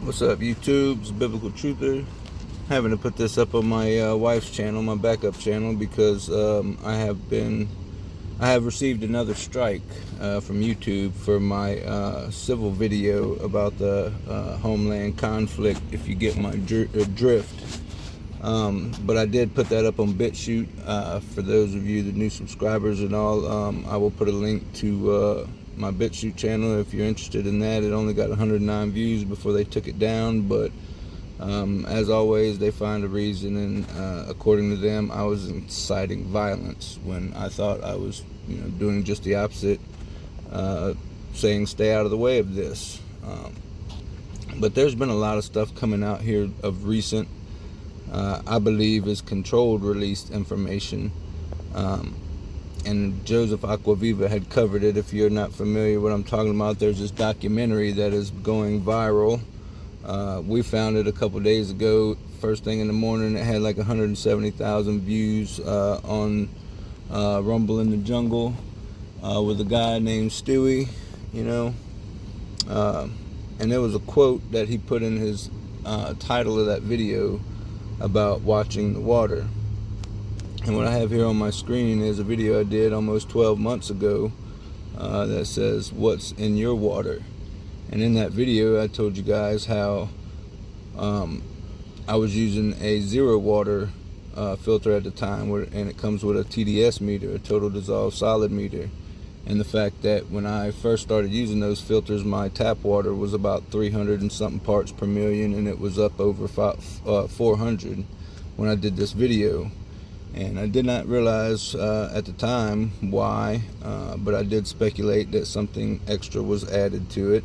What's up, YouTube? It's BiblicalTruther. Having to put this up on my wife's channel, my backup channel, because I have received another strike from YouTube for my civil video about the homeland conflict, if you get my drift. But I did put that up on Bitchute. For those of you, the new subscribers and all, I will put a link to my Bitchute channel if you're interested in that. It only got 109 views before they took it down, but as always, they find a reason, and according to them, I was inciting violence when I thought I was, doing just the opposite, saying stay out of the way of this. But there's been a lot of stuff coming out here of recent. I believe is controlled released information, and Joseph Aquaviva had covered it. If you're not familiar with what I'm talking about, there's this documentary that is going viral. We found it a couple days ago, first thing in the morning. It had like 170,000 views on Rumble in the Jungle with a guy named Stewie, and there was a quote that he put in his title of that video about watching the water. And what I have here on my screen is a video I did almost 12 months ago that says, "What's in your water?" And in that video, I told you guys how I was using a zero water filter at the time, and it comes with a TDS meter, a total dissolved solid meter. And the fact that when I first started using those filters, my tap water was about 300 and something parts per million, and it was up over 400 when I did this video. And I did not realize at the time why, but I did speculate that something extra was added to it.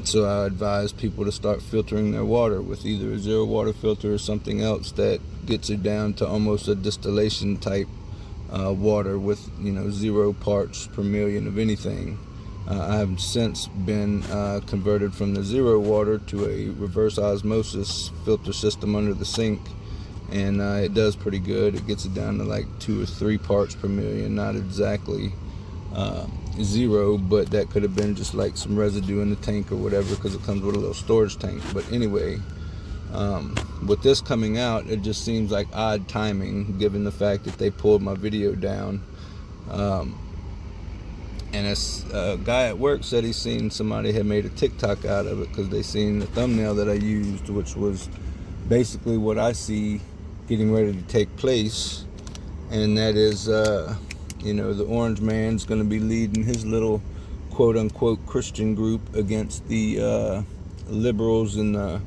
So I advise people to start filtering their water with either a zero water filter or something else that gets it down to almost a distillation type water with 0 parts per million of anything. I have since been converted from the zero water to a reverse osmosis filter system under the sink, and it does pretty good. It gets it down to like 2 or 3 parts per million, not exactly 0, but that could have been just like some residue in the tank or whatever, because it comes with a little storage tank. But anyway, with this coming out, it just seems like odd timing given the fact that they pulled my video down. And a guy at work said he's seen somebody had made a TikTok out of it because they seen the thumbnail that I used, which was basically what I see getting ready to take place, and that is the orange man's going to be leading his little quote-unquote Christian group against the liberals and the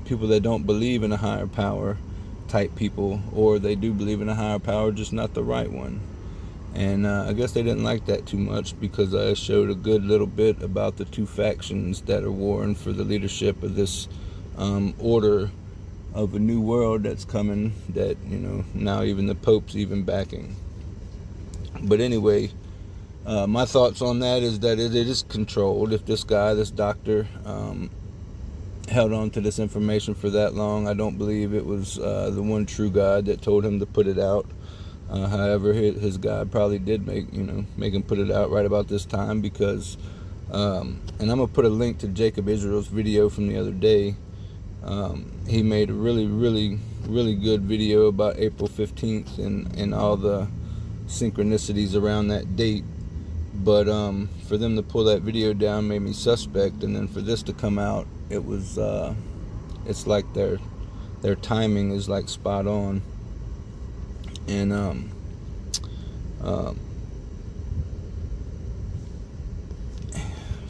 people that don't believe in a higher power type people, or they do believe in a higher power, just not the right one. And I guess they didn't like that too much, because I showed a good little bit about the two factions that are warring for the leadership of this order of a new world that's coming, that now even the Pope's even backing. But anyway, my thoughts on that is that it is controlled. If this guy, this doctor, held on to this information for that long, I don't believe it was the one true God that told him to put it out. However, his God probably did make him put it out right about this time, because and I'm gonna put a link to Jacob Israel's video from the other day. He made a really good video about April 15th and all the synchronicities around that date. But for them to pull that video down made me suspect, and then for this to come out, it was it's like their timing is like spot on. And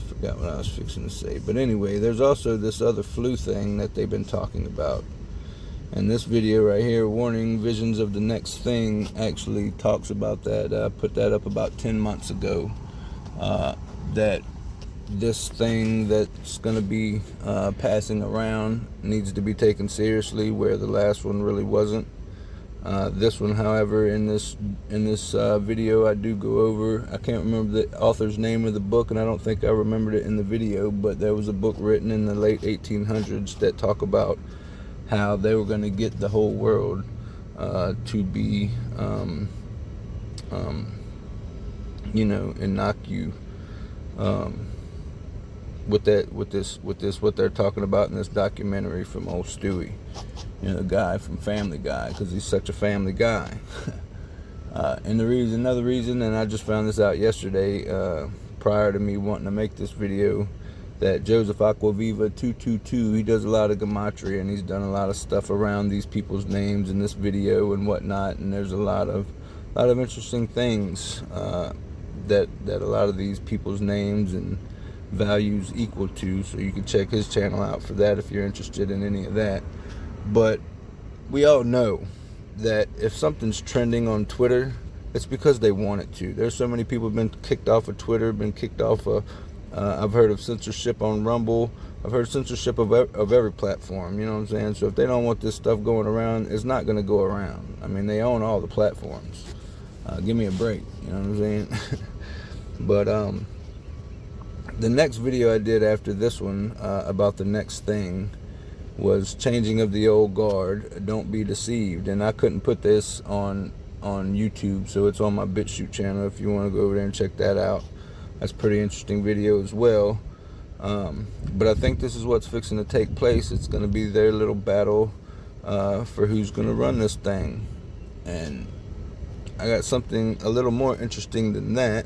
forgot what I was fixing to say. But anyway, there's also this other flu thing that they've been talking about. And this video right here, Warning Visions of the Next Thing, actually talks about that. I put that up about 10 months ago. That this thing that's going to be passing around needs to be taken seriously, where the last one really wasn't. This one, however, in this video, I do go over, I can't remember the author's name of the book, and I don't think I remembered it in the video, but there was a book written in the late 1800s that talk about how they were going to get the whole world to be, with what they're talking about in this documentary from old Stewie, the guy from Family Guy, because he's such a family guy. And another reason, and I just found this out yesterday, prior to me wanting to make this video, that Joseph Aquaviva 222, he does a lot of gematria, and he's done a lot of stuff around these people's names in this video and whatnot. And there's a lot of interesting things that a lot of these people's names and values equal to, so you can check his channel out for that if you're interested in any of that. But we all know that if something's trending on Twitter, it's because they want it to. There's so many people have been kicked off of Twitter, been kicked off of I've heard of censorship on Rumble. I've heard censorship of every platform, you know what I'm saying? So if they don't want this stuff going around, it's not going to go around. I mean, they own all the platforms. Give me a break, you know what I'm saying? But the next video I did after this one about the next thing was changing of the old guard, don't be deceived. And I couldn't put this on YouTube, so it's on my Bitchute channel if you want to go over there and check that out. That's a pretty interesting video as well. But I think this is what's fixing to take place. It's going to be their little battle for who's going to run this thing. And I got something a little more interesting than that.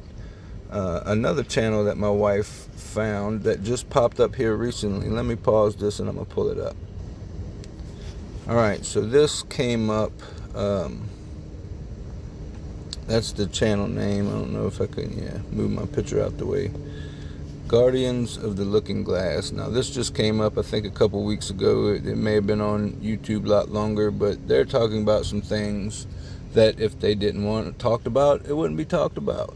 Another channel that my wife found that just popped up here recently. Let me pause this and I'm going to pull it up. Alright, so this came up. That's the channel name. I don't know if I can move my picture out the way. Guardians of the Looking Glass. Now this just came up I think a couple weeks ago. It may have been on YouTube a lot longer, but they're talking about some things that if they didn't want it talked about, it wouldn't be talked about.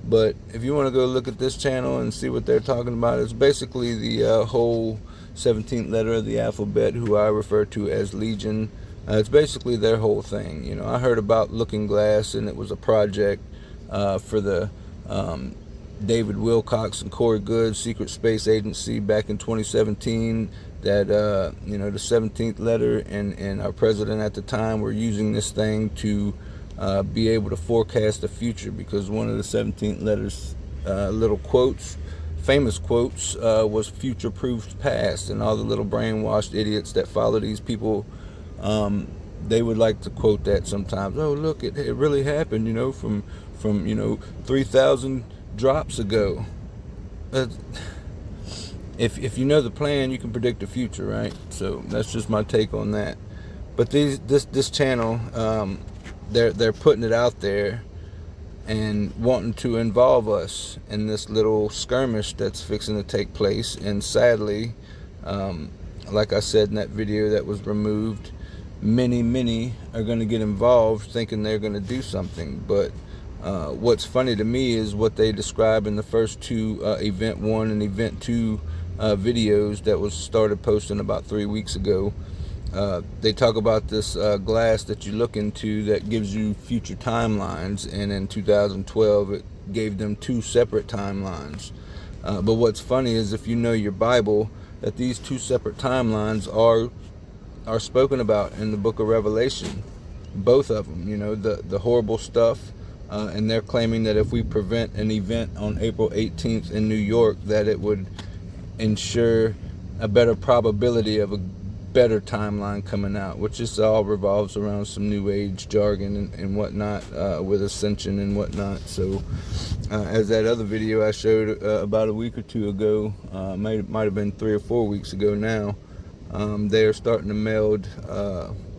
But if you want to go look at this channel and see what they're talking about, it's basically the whole 17th letter of the alphabet, who I refer to as Legion. It's basically their whole thing. You know, I heard about Looking Glass, and it was a project for the David Wilcox and Corey Goode Secret Space Agency back in 2017. That the 17th letter and our president at the time were using this thing to be able to forecast the future, because one of the 17th letters little quotes, famous quotes, was future-proofed past. And all the little brainwashed idiots that follow these people, they would like to quote that sometimes. Oh, look, it really happened, from 3,000 drops ago. If you know the plan, you can predict the future, right? So that's just my take on that. But this channel, they're putting it out there and wanting to involve us in this little skirmish that's fixing to take place. And sadly, like I said in that video that was removed, many are going to get involved thinking they're going to do something. But what's funny to me is what they describe in the first two Event 1 and Event 2 videos that was started posting about 3 weeks ago. They talk about this glass that you look into that gives you future timelines, and in 2012 it gave them 2 separate timelines. But what's funny is, if you know your Bible, that these 2 separate timelines are spoken about in the book of Revelation. Both of them, the horrible stuff, and they're claiming that if we prevent an event on April 18th in New York, that it would ensure a better probability of a better timeline coming out, which just all revolves around some new age jargon and whatnot, with ascension and whatnot. So as that other video I showed about a week or 2 ago, might have been 3 or 4 weeks ago now, they are starting to meld,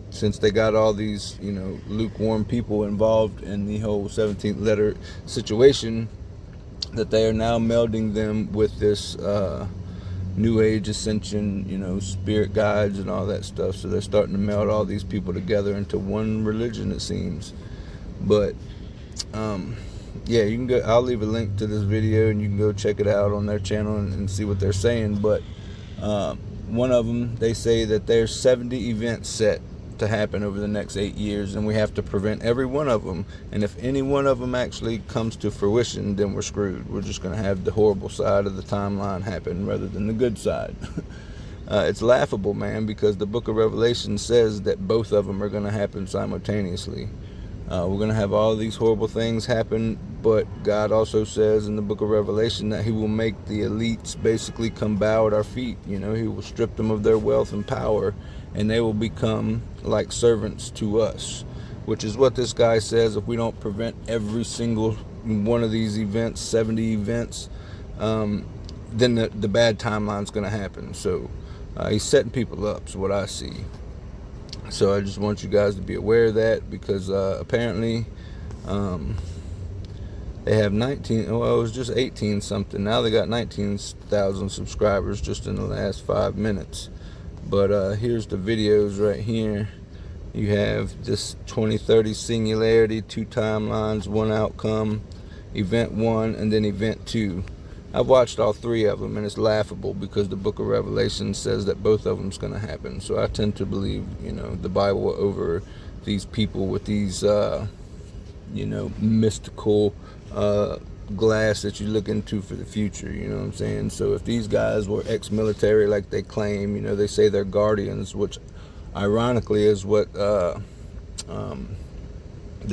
since they got all these lukewarm people involved in the whole 17th letter situation, that they are now melding them with this New Age ascension, spirit guides and all that stuff. So they're starting to meld all these people together into one religion, it seems. But yeah, you can go. I'll leave a link to this video, and you can go check it out on their channel and see what they're saying. But one of them, they say that there's 70 events set to happen over the next 8 years, and we have to prevent every one of them. And if any one of them actually comes to fruition, then we're screwed. We're just going to have the horrible side of the timeline happen rather than the good side. It's laughable, man, because the book of Revelation says that both of them are going to happen simultaneously. We're going to have all these horrible things happen, but God also says in the book of Revelation that he will make the elites basically come bow at our feet. He will strip them of their wealth and power, and they will become like servants to us, which is what this guy says. If we don't prevent every single one of these events, 70 events, then the bad timeline's going to happen. So he's setting people up, is what I see. So I just want you guys to be aware of that, because apparently they have 19, well, it was just 18 something. Now they got 19,000 subscribers just in the last 5 minutes. But here's the videos right here. You have this 2030 singularity, 2 timelines, 1 outcome, event 1, and then event 2. I've watched all 3 of them, and it's laughable because the book of Revelation says that both of them's going to happen. So I tend to believe, the Bible over these people with these, mystical glass that you look into for the future. You know what I'm saying? So if these guys were ex-military like they claim, they say they're Gaurdians, which ironically is what the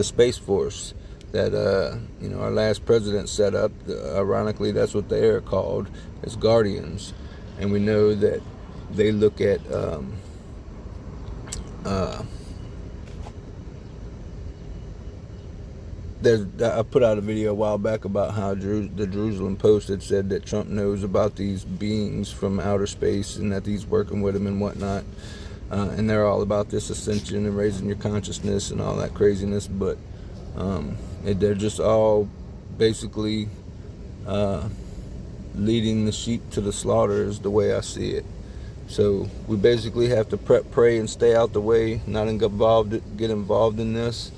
Space Force that our last president set up, ironically that's what they are called, as Gaurdians. And we know that they look at I put out a video a while back about how the Jerusalem Post had said that Trump knows about these beings from outer space and that he's working with them and whatnot, and they're all about this ascension and raising your consciousness and all that craziness. But they're just all basically leading the sheep to the slaughter, is the way I see it. So we basically have to pray and stay out the way, not get involved in this.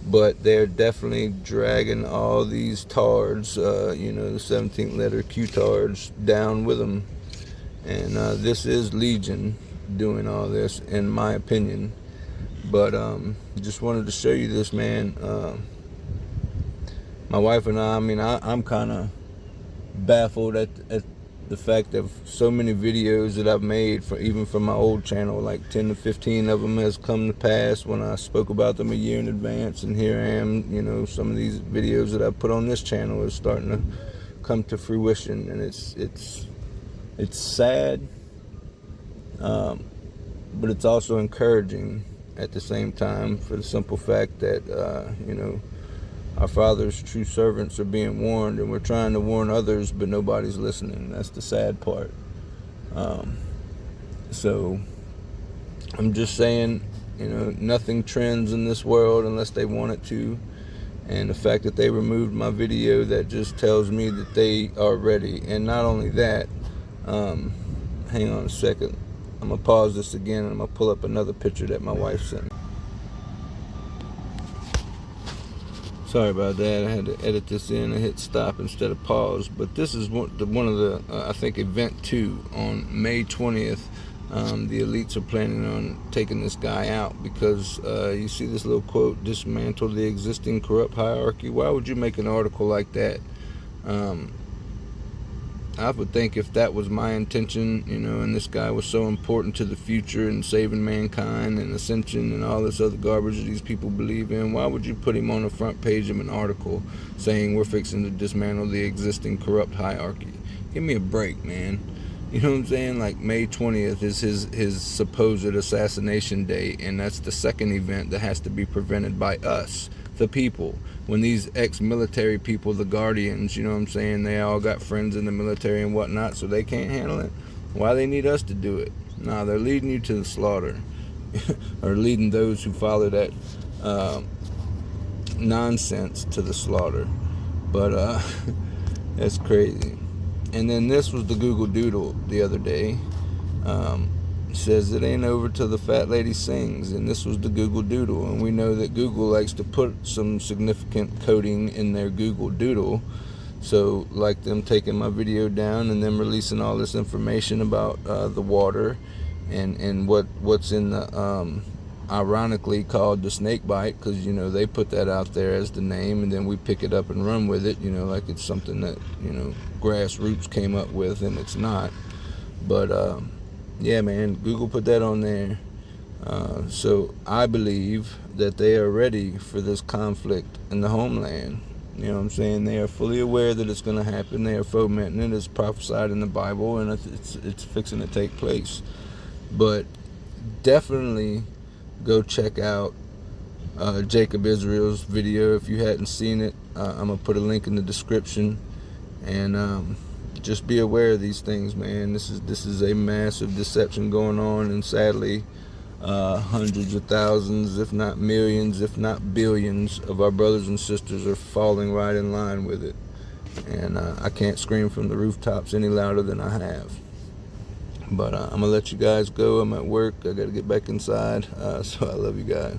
But they're definitely dragging all these tards, the 17th letter Q-tards, down with them. And this is Legion doing all this, in my opinion. But just wanted to show you this, man. My wife and I'm kind of baffled at the fact of so many videos that I've made, even from my old channel, like 10 to 15 of them has come to pass when I spoke about them a year in advance. And here I am, some of these videos that I put on this channel is starting to come to fruition. And it's sad, but it's also encouraging at the same time, for the simple fact that, our Father's true servants are being warned, and we're trying to warn others, but nobody's listening. That's the sad part. So I'm just saying, nothing trends in this world unless they want it to. And the fact that they removed my video, that just tells me that they are ready. And not only that, hang on a second. I'm going to pause this again, and I'm going to pull up another picture that my wife sent me. Sorry about that. I had to edit this in. I hit stop instead of pause. But this is one of the, I think, event 2 on May 20th. The elites are planning on taking this guy out because you see this little quote, dismantle the existing corrupt hierarchy. Why would you make an article like that? I would think if that was my intention, and this guy was so important to the future and saving mankind and ascension and all this other garbage that these people believe in, why would you put him on the front page of an article saying we're fixing to dismantle the existing corrupt hierarchy? Give me a break, man. You know what I'm saying? Like, May 20th is his supposed assassination day, and that's the second event that has to be prevented by us, the people. When these ex-military people, the Gaurdians, you know what I'm saying, they all got friends in the military and whatnot, so they can't handle it. Why they need us to do it? Nah, they're leading you to the slaughter. Or leading those who follow that nonsense to the slaughter. But that's crazy. And then this was the Google Doodle the other day. Says it ain't over till the fat lady sings. And this was the Google Doodle. And we know that Google likes to put some significant coding in their Google Doodle. So, like them taking my video down and them releasing all this information about the water and what's in the ironically called the snake bite, because they put that out there as the name, and then we pick it up and run with it, like it's something that grassroots came up with, and it's not. But yeah, man, Google put that on there. So I believe that they are ready for this conflict in the homeland. You know what I'm saying? They are fully aware that it's going to happen. They are fomenting it. It's prophesied in the Bible, and it's fixing to take place. But definitely go check out Jacob Israel's video if you hadn't seen it. I'm going to put a link in the description. And just be aware of these things, man. This is a massive deception going on, and sadly, hundreds of thousands, if not millions, if not billions of our brothers and sisters are falling right in line with it. And I can't scream from the rooftops any louder than I have. But I'm going to let you guys go. I'm at work. I got to get back inside. So I love you guys.